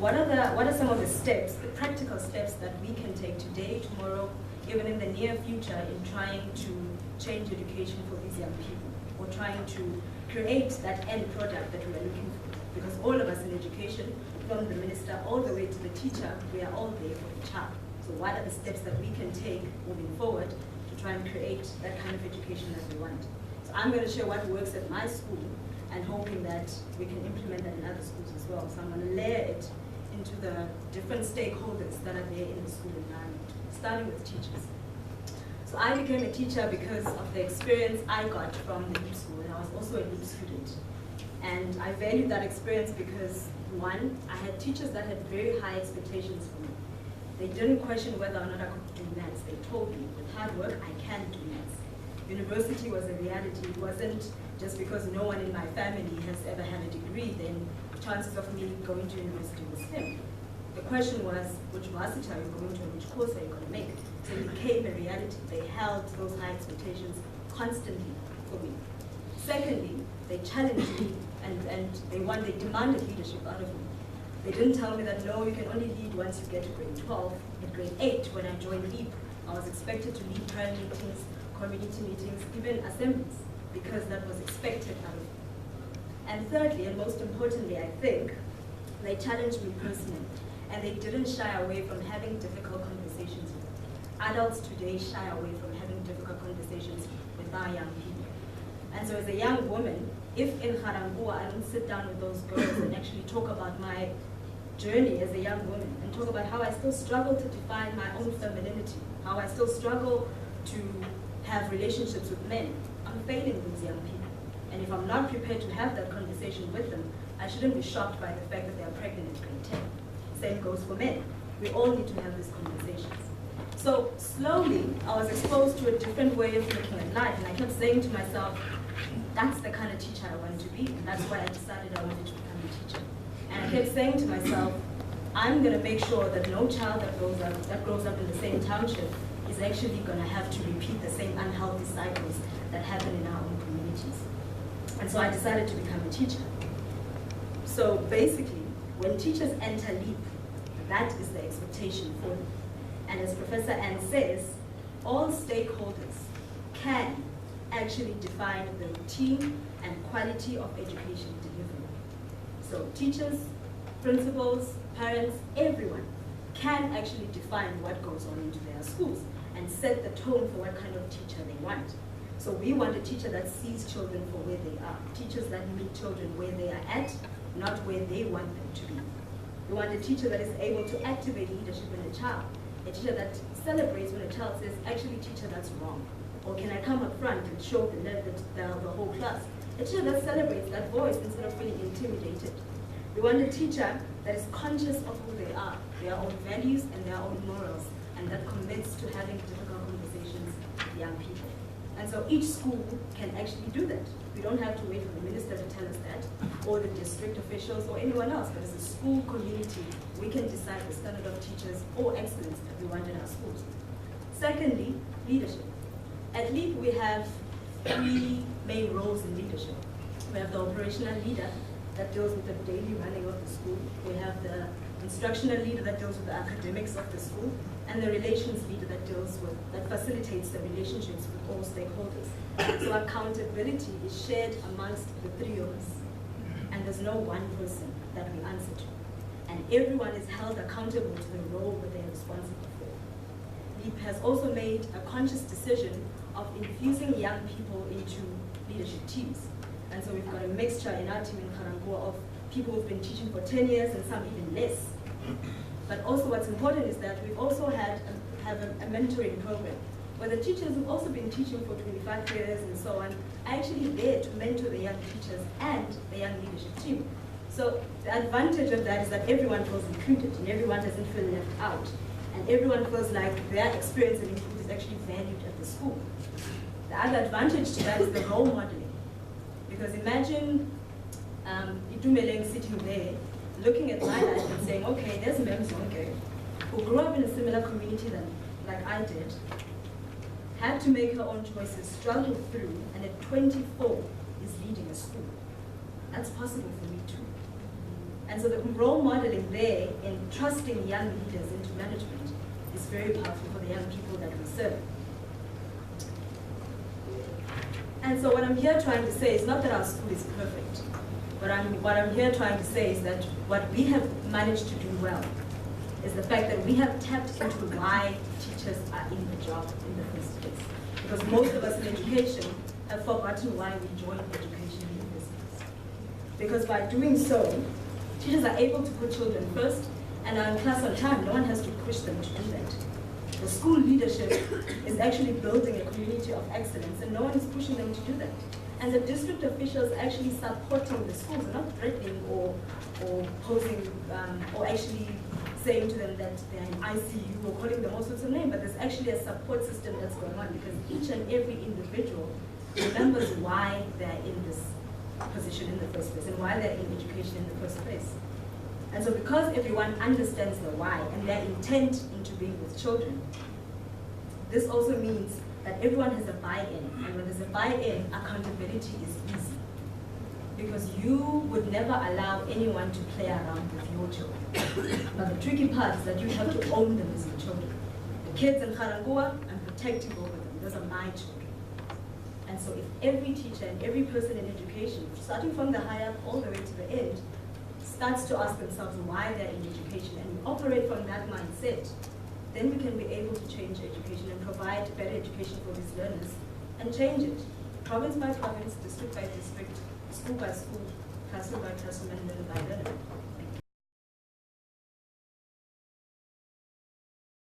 what are some of the steps, the practical steps that we can take today, tomorrow, even in the near future in trying to change education for these young people, or trying to create that end product that we are looking for. Because all of us in education, from the minister all the way to the teacher, we are all there for the child. So what are the steps that we can take moving forward to try and create that kind of education that we want? So I'm going to share what works at my school and hoping that we can implement that in other schools as well. So I'm going to layer it into the different stakeholders that are there in the school environment, starting with teachers. So I became a teacher because of the experience I got from the LEAP school, and I was also a LEAP student. And I valued that experience because, one, I had teachers that had very high expectations for me. They didn't question whether or not I could do maths. They told me, with hard work, I can do maths. University was a reality. It wasn't just because no one in my family has ever had a degree, then chances of me going to university was slim. The question was, which varsity are you going to and which course are you going to make? So it became a reality. They held those high expectations constantly for me. Secondly, they challenged me and they demanded leadership out of me. They didn't tell me that, no, you can only lead once you get to grade 12. At grade 8, when I joined LEAP, I was expected to lead parent meetings, community meetings, even assemblies, because that was expected out of me. And thirdly, and most importantly, I think, they challenged me personally, and they didn't shy away from having difficult conversations with me. Adults today shy away from having difficult conversations with our young people. And so as a young woman, if in Harangua I don't sit down with those girls and actually talk about my journey as a young woman and talk about how I still struggle to define my own femininity, how I still struggle to have relationships with men, I'm failing these young people. And if I'm not prepared to have that conversation with them, I shouldn't be shocked by the fact that they are pregnant at grade 10. Same goes for men. We all need to have these conversations. So slowly, I was exposed to a different way of looking at life, and I kept saying to myself, that's the kind of teacher I want to be, and that's why I decided I wanted to become a teacher. And I kept saying to myself, I'm going to make sure that no child that grows up in the same township is actually going to have to repeat the same unhealthy cycles that happen in our own communities. And so I decided to become a teacher. So basically, when teachers enter LEAP, that is the expectation for them. And as Professor Ann says, all stakeholders can actually define the routine and quality of education delivery. So teachers, principals, parents, everyone can actually define what goes on into their schools and set the tone for what kind of teacher they want. So we want a teacher that sees children for where they are, teachers that meet children where they are at, not where they want them to be. We want a teacher that is able to activate leadership in a child, a teacher that celebrates when a child says, actually teacher, that's wrong. Or can I come up front and show the whole class? A teacher that celebrates that voice instead of feeling intimidated. We want a teacher that is conscious of who they are, their own values and their own morals, and that commits to having difficult conversations with young people. And so each school can actually do that. We don't have to wait for the minister to tell us that, or the district officials, or anyone else. But as a school community, we can decide the standard of teachers or excellence that we want in our schools. Secondly, leadership. At LEAP, we have 3 main roles in leadership. We have the operational leader that deals with the daily running of the school. We have the instructional leader that deals with the academics of the school, and the relations leader that facilitates the relationships with all stakeholders. So accountability is shared amongst the 3 of us, and there's no one person that we answer to. And everyone is held accountable to the role that they're responsible for. LEAP has also made a conscious decision of infusing young people into leadership teams. And so we've got a mixture in our team in Karangua of people who've been teaching for 10 years and some even less. But also what's important is that we've also have a mentoring program where the teachers who've also been teaching for 25 years and so on are actually there to mentor the young teachers and the young leadership team. So the advantage of that is that everyone feels included and everyone doesn't feel left out. And everyone feels like their experience and input is actually valued at the school. The other advantage to that is the role modeling. Because imagine Itumeleng sitting there, looking at my life and saying, okay, there's Mem Zonke, who grew up in a similar community like I did, had to make her own choices, struggled through, and at 24 is leading a school. That's possible for me too. And so the role modeling there in trusting young leaders into management is very powerful for the young people that we serve. And so what I'm here trying to say is not that our school is perfect, but what I'm here trying to say is that what we have managed to do well is the fact that we have tapped into why teachers are in the job in the first place. Because most of us in education have forgotten why we joined education in the first place. Because by doing so, teachers are able to put children first and are in class on time. No one has to push them to do that. The school leadership is actually building a community of excellence, and no one is pushing them to do that. And the district officials are actually supporting the schools, not threatening or posing, or actually saying to them that they're in ICU or calling them all sorts of names, but there's actually a support system that's going on because each and every individual remembers why they're in this position in the first place and why they're in education in the first place. And so because everyone understands the why and their intent into being with children, this also means that everyone has a buy-in. And when there's a buy-in, accountability is easy. Because you would never allow anyone to play around with your children. But the tricky part is that you have to own them as your children. The kids in Kharangua, I'm protecting over them. Those are my children. And so if every teacher and every person in education, starting from the high up all the way to the end, starts to ask themselves why they're in education and we operate from that mindset, then we can be able to change education and provide better education for these learners and change it. Province by province, district by district, school by school, classroom by classroom, and learner by learner.